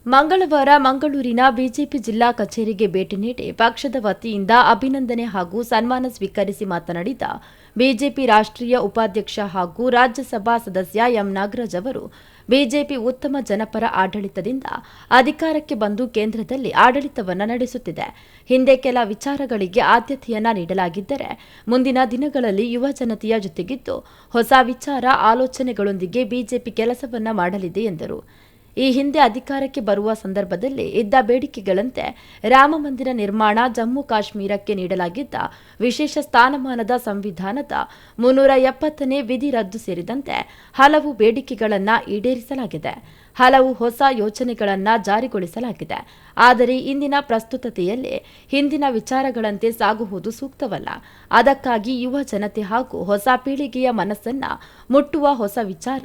ಮಂಗಳವಾರ ಮಂಗಳೂರಿನ ಬಿಜೆಪಿ ಜಿಲ್ಲಾ ಕಚೇರಿಗೆ ಭೇಟಿ ನೀಡಿ ಪಕ್ಷದ ವತಿಯಿಂದ ಅಭಿನಂದನೆ ಹಾಗೂ ಸನ್ಮಾನ ಸ್ವೀಕರಿಸಿ ಮಾತನಾಡಿದ ಬಿಜೆಪಿ ರಾಷ್ಟ್ರೀಯ ಉಪಾಧ್ಯಕ್ಷ ಹಾಗೂ ರಾಜ್ಯಸಭಾ ಸದಸ್ಯ ಎಂ ನಾಗರಾಜ್ ಅವರು, ಬಿಜೆಪಿ ಉತ್ತಮ ಜನಪರ ಆಡಳಿತದಿಂದ ಅಧಿಕಾರಕ್ಕೆ ಬಂದು ಕೇಂದ್ರದಲ್ಲಿ ಆಡಳಿತವನ್ನು ನಡೆಸುತ್ತಿದೆ. ಹಿಂದೆ ಕೆಲ ವಿಚಾರಗಳಿಗೆ ಆದ್ಯತೆಯನ್ನ ನೀಡಲಾಗಿದ್ದರೆ ಮುಂದಿನ ದಿನಗಳಲ್ಲಿ ಯುವ ಜನತೆಯ ಜೊತೆಗಿದ್ದು ಹೊಸ ವಿಚಾರ ಆಲೋಚನೆಗಳೊಂದಿಗೆ ಬಿಜೆಪಿ ಕೆಲಸವನ್ನ ಮಾಡಲಿದೆ ಎಂದರು. ಈ ಹಿಂದೆ ಅಧಿಕಾರಕ್ಕೆ ಬರುವ ಸಂದರ್ಭದಲ್ಲಿ ಇದ್ದ ಬೇಡಿಕೆಗಳಂತೆ ರಾಮ ಮಂದಿರ ನಿರ್ಮಾಣ, ಜಮ್ಮು ಕಾಶ್ಮೀರಕ್ಕೆ ನೀಡಲಾಗಿದ್ದ ವಿಶೇಷ ಸ್ಥಾನಮಾನದ ಸಂವಿಧಾನದ 370ನೇ ವಿಧಿ ರದ್ದು ಸೇರಿದಂತೆ ಹಲವು ಬೇಡಿಕೆಗಳನ್ನು ಈಡೇರಿಸಲಾಗಿದೆ. ಹಲವು ಹೊಸ ಯೋಜನೆಗಳನ್ನು ಜಾರಿಗೊಳಿಸಲಾಗಿದೆ. ಆದರೆ ಇಂದಿನ ಪ್ರಸ್ತುತತೆಯಲ್ಲಿ ಹಿಂದಿನ ವಿಚಾರಗಳಂತೆ ಸಾಗುವುದು ಸೂಕ್ತವಲ್ಲ. ಅದಕ್ಕಾಗಿ ಯುವ ಜನತೆ ಹಾಗೂ ಹೊಸ ಪೀಳಿಗೆಯ ಮನಸ್ಸನ್ನ ಮುಟ್ಟುವ ಹೊಸ ವಿಚಾರ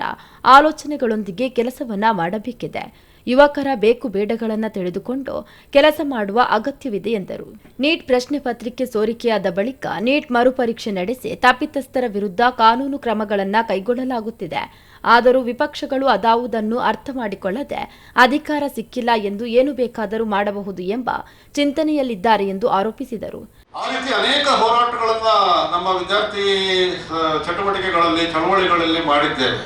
ಆಲೋಚನೆಗಳೊಂದಿಗೆ ಕೆಲಸವನ್ನ ಮಾಡಬೇಕಿದೆ. ಯುವಕರ ಬೇಕು ಬೇಡಗಳನ್ನು ತಿಳಿದುಕೊಂಡು ಕೆಲಸ ಮಾಡುವ ಅಗತ್ಯವಿದೆ ಎಂದರು. ನೀಟ್ ಪ್ರಶ್ನೆ ಪತ್ರಿಕೆ ಸೋರಿಕೆಯಾದ ಬಳಿಕ ನೀಟ್ ಮರುಪರೀಕ್ಷೆ ನಡೆಸಿ ತಪ್ಪಿತಸ್ಥರ ವಿರುದ್ಧ ಕಾನೂನು ಕ್ರಮಗಳನ್ನು ಕೈಗೊಳ್ಳಲಾಗುತ್ತಿದೆ. ಆದರೂ ವಿಪಕ್ಷಗಳು ಅದಾವುದನ್ನು ಅರ್ಥ ಮಾಡಿಕೊಳ್ಳದೆ ಅಧಿಕಾರ ಸಿಕ್ಕಿಲ್ಲ ಎಂದು ಏನು ಬೇಕಾದರೂ ಮಾಡಬಹುದು ಎಂಬ ಚಿಂತನೆಯಲ್ಲಿದ್ದಾರೆ ಎಂದು ಆರೋಪಿಸಿದರು. ಆ ರೀತಿ ಅನೇಕ ಹೋರಾಟಗಳನ್ನ ನಮ್ಮ ವಿದ್ಯಾರ್ಥಿ ಚಟುವಟಿಕೆಗಳಲ್ಲಿ, ಚಳವಳಿಗಳಲ್ಲಿ ಮಾಡಿದ್ದೇವೆ.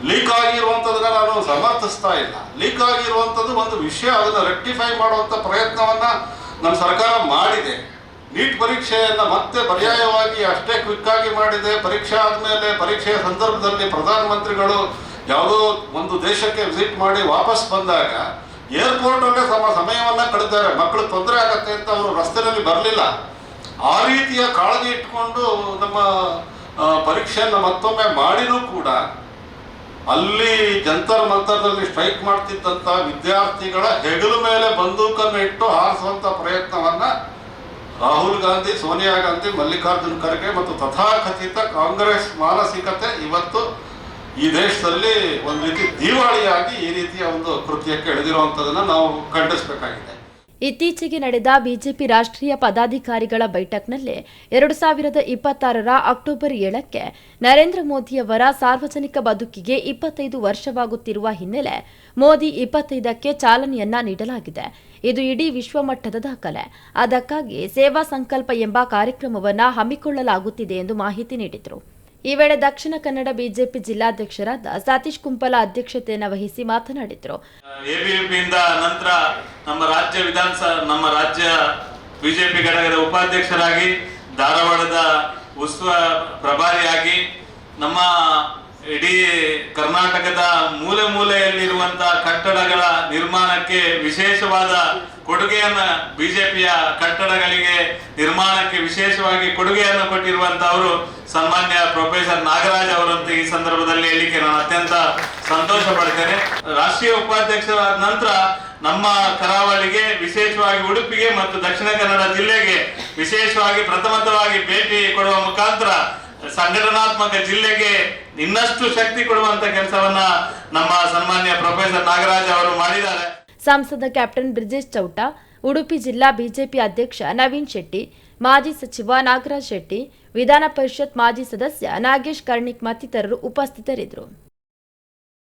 ಲೀಕ್ ಆಗಿರುವಂಥದ್ದನ್ನ ನಾನು ಸಮರ್ಥಿಸ್ತಾ ಇಲ್ಲ. ಲೀಕ್ ಆಗಿರುವಂಥದ್ದು ಒಂದು ವಿಷಯ, ಅದನ್ನು ರೆಕ್ಟಿಫೈ ಮಾಡುವಂಥ ಪ್ರಯತ್ನವನ್ನ ನಮ್ಮ ಸರ್ಕಾರ ಮಾಡಿದೆ. ನೀಟ್ ಪರೀಕ್ಷೆಯನ್ನು ಮತ್ತೆ ಪರ್ಯಾಯವಾಗಿ ಅಷ್ಟೇ ಕ್ವಿಕ್ ಆಗಿ ಮಾಡಿದೆ. ಪರೀಕ್ಷೆ ಆದಮೇಲೆ ಪರೀಕ್ಷೆಯ ಸಂದರ್ಭದಲ್ಲಿ ಪ್ರಧಾನಮಂತ್ರಿಗಳು ಯಾವುದೋ ಒಂದು ದೇಶಕ್ಕೆ ವಿಸಿಟ್ ಮಾಡಿ ವಾಪಸ್ ಬಂದಾಗ ಏರ್ಪೋರ್ಟಲ್ಲೇ ತಮ್ಮ ಸಮಯವನ್ನು ಕಳೆದಿದ್ದಾರೆ. ಮಕ್ಕಳು ತೊಂದರೆ ಆಗತ್ತೆ ಅಂತ ಅವರು ರಸ್ತೆಯಲ್ಲಿ ಬರಲಿಲ್ಲ. ಆ ರೀತಿಯ ಕಾಳಜಿ ಇಟ್ಕೊಂಡು ನಮ್ಮ ಪರೀಕ್ಷೆಯನ್ನು ಮತ್ತೊಮ್ಮೆ ಮಾಡಿನೂ ಕೂಡ ಅಲ್ಲಿ ಜಂತರ್ ಮಂತರದಲ್ಲಿ ಸ್ಟ್ರೈಕ್ ಮಾಡ್ತಿದ್ದಂಥ ವಿದ್ಯಾರ್ಥಿಗಳ ಹೆಗಲ ಮೇಲೆ ಬಂದೂಕನ್ನು ಇಟ್ಟು ಹಾರಿಸುವಂಥ ಪ್ರಯತ್ನವನ್ನ ರಾಹುಲ್ ಗಾಂಧಿ, ಸೋನಿಯಾ ಗಾಂಧಿ, ಮಲ್ಲಿಕಾರ್ಜುನ್ ಖರ್ಗೆ ಮತ್ತು ತಥಾಕಥಿತ ಕಾಂಗ್ರೆಸ್ ಮಾನಸಿಕತೆ ಇವತ್ತು ಈ ದೇಶದಲ್ಲಿ ಒಂದು ರೀತಿ ದಿವಾಳಿಯಾಗಿ ಈ ರೀತಿಯ ಒಂದು ಕೃತ್ಯಕ್ಕೆ ಎಳೆದಿರುವಂಥದ್ದನ್ನು ನಾವು ಖಂಡಿಸಬೇಕಾಗಿದೆ. ಇತ್ತೀಚೆಗೆ ನಡೆದ ಬಿಜೆಪಿ ರಾಷ್ಟ್ರೀಯ ಪದಾಧಿಕಾರಿಗಳ ಬೈಠಕ್ನಲ್ಲಿ 2026ರ ಅಕ್ಟೋಬರ್ 7ಕ್ಕೆ ನರೇಂದ್ರ ಮೋದಿಯವರ ಸಾರ್ವಜನಿಕ ಬದುಕಿಗೆ 25 ವರ್ಷವಾಗುತ್ತಿರುವ ಹಿನ್ನೆಲೆ ಮೋದಿ 25ಕ್ಕೆ ಚಾಲನೆಯನ್ನ ನೀಡಲಾಗಿದೆ. ಇದು ಇಡೀ ವಿಶ್ವಮಟ್ಟದ ದಾಖಲೆ. ಅದಕ್ಕಾಗಿ ಸೇವಾ ಸಂಕಲ್ಪ ಎಂಬ ಕಾರ್ಯಕ್ರಮವನ್ನು ಹಮ್ಮಿಕೊಳ್ಳಲಾಗುತ್ತಿದೆ ಎಂದು ಮಾಹಿತಿ ನೀಡಿದರು. ಈ ವೇಳೆ ದಕ್ಷಿಣ ಕನ್ನಡ ಬಿಜೆಪಿ ಜಿಲ್ಲಾಧ್ಯಕ್ಷರಾದ ಸತೀಶ್ ಕುಂಪಲ ಅಧ್ಯಕ್ಷತೆಯನ್ನು ವಹಿಸಿ ಮಾತನಾಡಿದರು. ಎಬಿವಿಪಿಯಿಂದ ನಂತರ ನಮ್ಮ ರಾಜ್ಯ ಬಿಜೆಪಿ ಘಟಕದ ಉಪಾಧ್ಯಕ್ಷರಾಗಿ, ಧಾರವಾಡದ ಉತ್ಸವ ಪ್ರಭಾರಿಯಾಗಿ, ನಮ್ಮ ಇಡೀ ಕರ್ನಾಟಕದ ಮೂಲೆ ಮೂಲೆಯಲ್ಲಿರುವಂತಹ ಕಟ್ಟಡಗಳ ನಿರ್ಮಾಣಕ್ಕೆ ವಿಶೇಷವಾದ ಕೊಡುಗೆಯನ್ನು, ಬಿಜೆಪಿಯ ಕಟ್ಟಡಗಳಿಗೆ ನಿರ್ಮಾಣಕ್ಕೆ ವಿಶೇಷವಾಗಿ ಕೊಡುಗೆಯನ್ನು ಕೊಟ್ಟಿರುವಂತಹವರು ಸನ್ಮಾನ್ಯ ಪ್ರೊಫೆಸರ್ ನಾಗರಾಜ್ ಅವರಂತ ಈ ಸಂದರ್ಭದಲ್ಲಿ ಹೇಳಲಿಕ್ಕೆ ನಾನು ಅತ್ಯಂತ ಸಂತೋಷ ಪಡ್ತೇನೆ. ರಾಷ್ಟ್ರೀಯ ಉಪಾಧ್ಯಕ್ಷರಾದ ನಂತರ ನಮ್ಮ ಕರಾವಳಿಗೆ, ವಿಶೇಷವಾಗಿ ಉಡುಪಿಗೆ ಮತ್ತು ದಕ್ಷಿಣ ಕನ್ನಡ ಜಿಲ್ಲೆಗೆ ವಿಶೇಷವಾಗಿ ಪ್ರಥಮವಾಗಿ ಭೇಟಿ ಕೊಡುವ ಮುಖಾಂತರ ಸಂಘಟನಾತ್ಮಕ ಜಿಲ್ಲೆಗೆ ಇನ್ನಷ್ಟು ಶಕ್ತಿ ಕೊಡುವಂತ ಕೆಲಸವನ್ನ ನಮ್ಮ ಸನ್ಮಾನ್ಯ ಪ್ರೊಫೆಸರ್ ನಾಗರಾಜ್ ಅವರು ಮಾಡಿದ್ದಾರೆ. ಸಂಸದ ಕ್ಯಾಪ್ಟನ್ ಬ್ರಿಜೇಶ್ ಚೌಟ, ಉಡುಪಿ ಜಿಲ್ಲಾ ಬಿಜೆಪಿ ಅಧ್ಯಕ್ಷ ನವೀನ್ ಶೆಟ್ಟಿ, ಮಾಜಿ ಸಚಿವ ನಾಗರಾಜ್ ಶೆಟ್ಟಿ, ವಿಧಾನ ಪರಿಷತ್ ಮಾಜಿ ಸದಸ್ಯ ನಾಗೇಶ್ ಕರ್ಣಿಕ್ ಮತ್ತಿತರರು ಉಪಸ್ಥಿತರಿದ್ದರು.